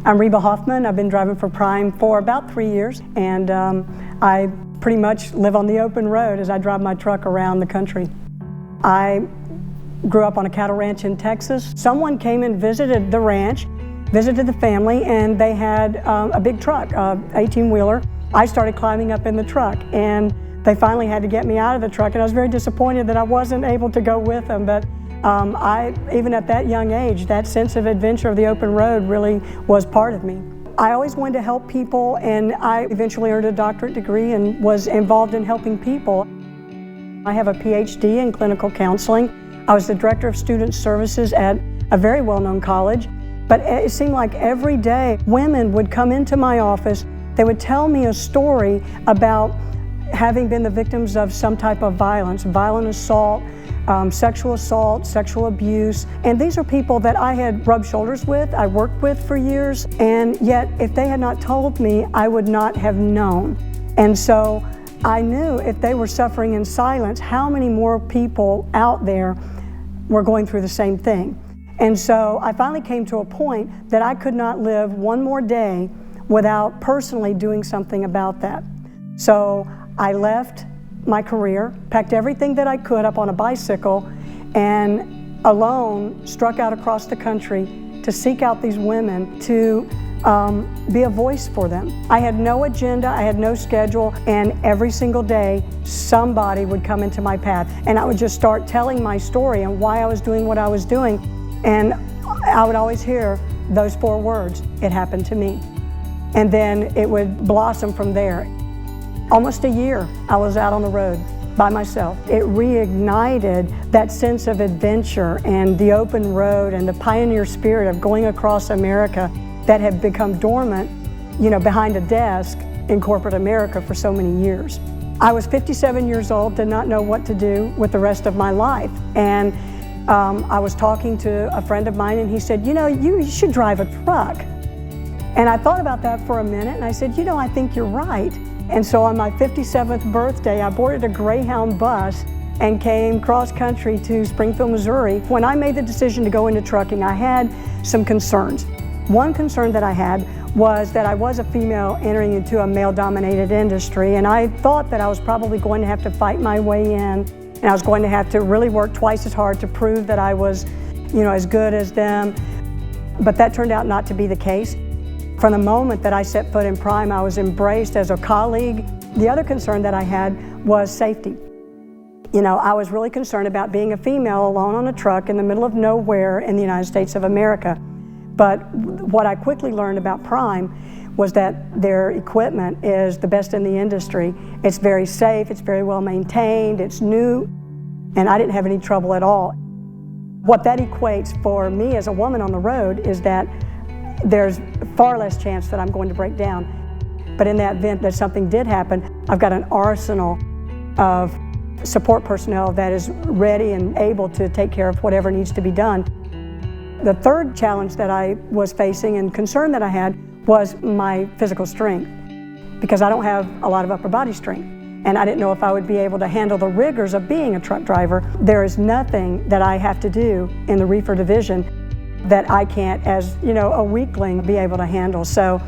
I'm Reba Hoffman. I've been driving for Prime for about 3 years, and I pretty much live on the open road as I drive my truck around the country. I grew up on a cattle ranch in Texas. Someone came and visited the ranch, visited the family, and they had a big truck, 18-wheeler. I started climbing up in the truck, and they finally had to get me out of the truck, and I was very disappointed that I wasn't able to go with them. But even at that young age, that sense of adventure of the open road really was part of me. I always wanted to help people, and I eventually earned a doctorate degree and was involved in helping people. I have a PhD in clinical counseling. I was the director of student services at a very well-known college, but it seemed like every day women would come into my office. They would tell me a story about having been the victims of some type of violence, violent assault, sexual abuse. And these are people that I had rubbed shoulders with, I worked with for years, and yet if they had not told me, I would not have known. And so I knew if they were suffering in silence, how many more people out there were going through the same thing. And so I finally came to a point that I could not live one more day without personally doing something about that. So I left my career, packed everything that I could up on a bicycle, and alone struck out across the country to seek out these women, to be a voice for them. I had no agenda, I had no schedule, and every single day somebody would come into my path, and I would just start telling my story and why I was doing what I was doing, and I would always hear those 4 words: it happened to me. And then it would blossom from there. Almost a year I was out on the road by myself. It reignited that sense of adventure and the open road and the pioneer spirit of going across America that had become dormant, behind a desk in corporate America for so many years. I was 57 years old, did not know what to do with the rest of my life. And I was talking to a friend of mine, and he said, you should drive a truck. And I thought about that for a minute, and I said, I think you're right. And so on my 57th birthday, I boarded a Greyhound bus and came cross-country to Springfield, Missouri. When I made the decision to go into trucking, I had some concerns. One concern that I had was that I was a female entering into a male-dominated industry, and I thought that I was probably going to have to fight my way in, and I was going to have to really work twice as hard to prove that I was, as good as them. But that turned out not to be the case. From the moment that I set foot in Prime, I was embraced as a colleague. The other concern that I had was safety. I was really concerned about being a female alone on a truck in the middle of nowhere in the United States of America. But what I quickly learned about Prime was that their equipment is the best in the industry. It's very safe, it's very well maintained, it's new, and I didn't have any trouble at all. What that equates for me as a woman on the road is that there's far less chance that I'm going to break down. But in that event that something did happen, I've got an arsenal of support personnel that is ready and able to take care of whatever needs to be done. The third challenge that I was facing and concern that I had was my physical strength, because I don't have a lot of upper body strength, and I didn't know if I would be able to handle the rigors of being a truck driver. There is nothing that I have to do in the reefer division that I can't, as a weakling, be able to handle. So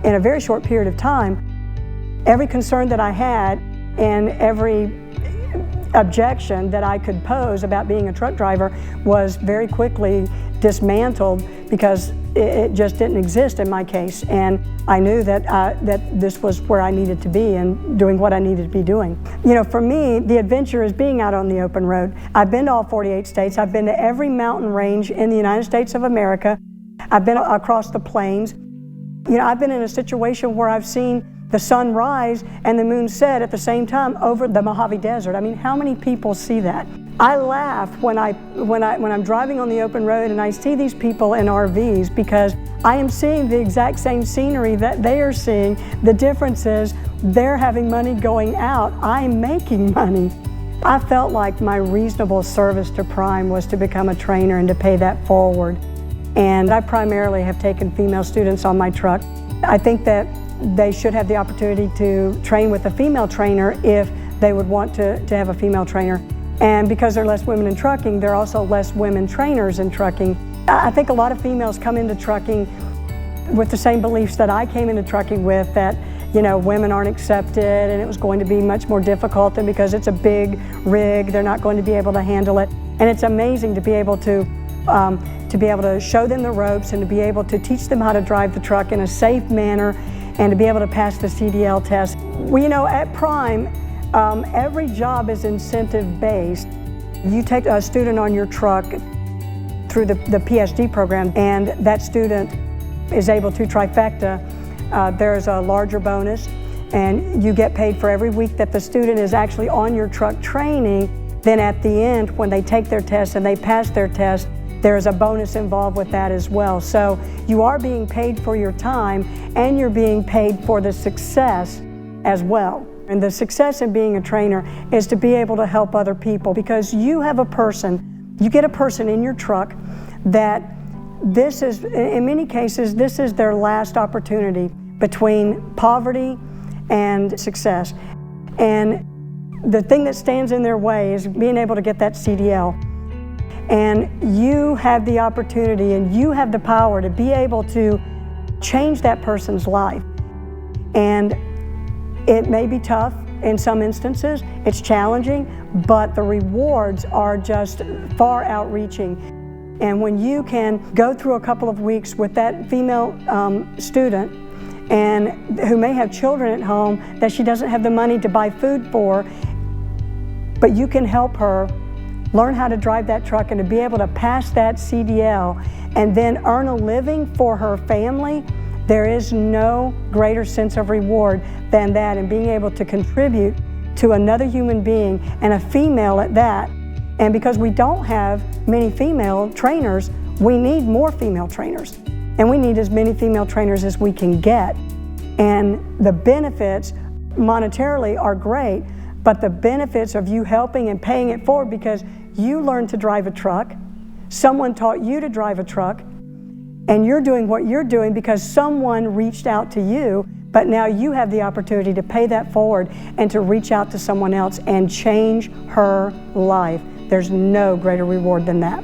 in a very short period of time, every concern that I had and every objection that I could pose about being a truck driver was very quickly dismantled, because it just didn't exist in my case. And I knew that this was where I needed to be and doing what I needed to be doing. For me, the adventure is being out on the open road. I've been to all 48 states. I've been to every mountain range in the United States of America. I've been across the plains. I've been in a situation where I've seen the sun rise and the moon set at the same time over the Mojave Desert. I mean, how many people see that? I laugh when I'm driving on the open road and I see these people in RVs, because I am seeing the exact same scenery that they are seeing. The difference is they're having money going out, I'm making money. I felt like my reasonable service to Prime was to become a trainer and to pay that forward. And I primarily have taken female students on my truck. I think that they should have the opportunity to train with a female trainer if they would want to have a female trainer. And because there are less women in trucking, there are also less women trainers in trucking. I think a lot of females come into trucking with the same beliefs that I came into trucking with, that women aren't accepted and it was going to be much more difficult, and because it's a big rig, they're not going to be able to handle it. And it's amazing to be able to show them the ropes and to be able to teach them how to drive the truck in a safe manner and to be able to pass the CDL test. Well, at Prime, every job is incentive-based. You take a student on your truck through the PSD program, and that student is able to trifecta. There's a larger bonus, and you get paid for every week that the student is actually on your truck training. Then at the end, when they take their test and they pass their test, there's a bonus involved with that as well. So you are being paid for your time, and you're being paid for the success as well. And the success in being a trainer is to be able to help other people, because you get a person in your truck that this is, in many cases, this is their last opportunity between poverty and success. And the thing that stands in their way is being able to get that CDL. And you have the opportunity and you have the power to be able to change that person's life. And it may be tough in some instances, it's challenging, but the rewards are just far outreaching. And when you can go through a couple of weeks with that female student and who may have children at home that she doesn't have the money to buy food for, but you can help her learn how to drive that truck and to be able to pass that CDL and then earn a living for her family, there is no greater sense of reward than that, and being able to contribute to another human being, and a female at that. And because we don't have many female trainers, we need more female trainers. And we need as many female trainers as we can get. And the benefits monetarily are great, but the benefits of you helping and paying it forward, because you learned to drive a truck, someone taught you to drive a truck, and you're doing what you're doing because someone reached out to you, but now you have the opportunity to pay that forward and to reach out to someone else and change her life. There's no greater reward than that.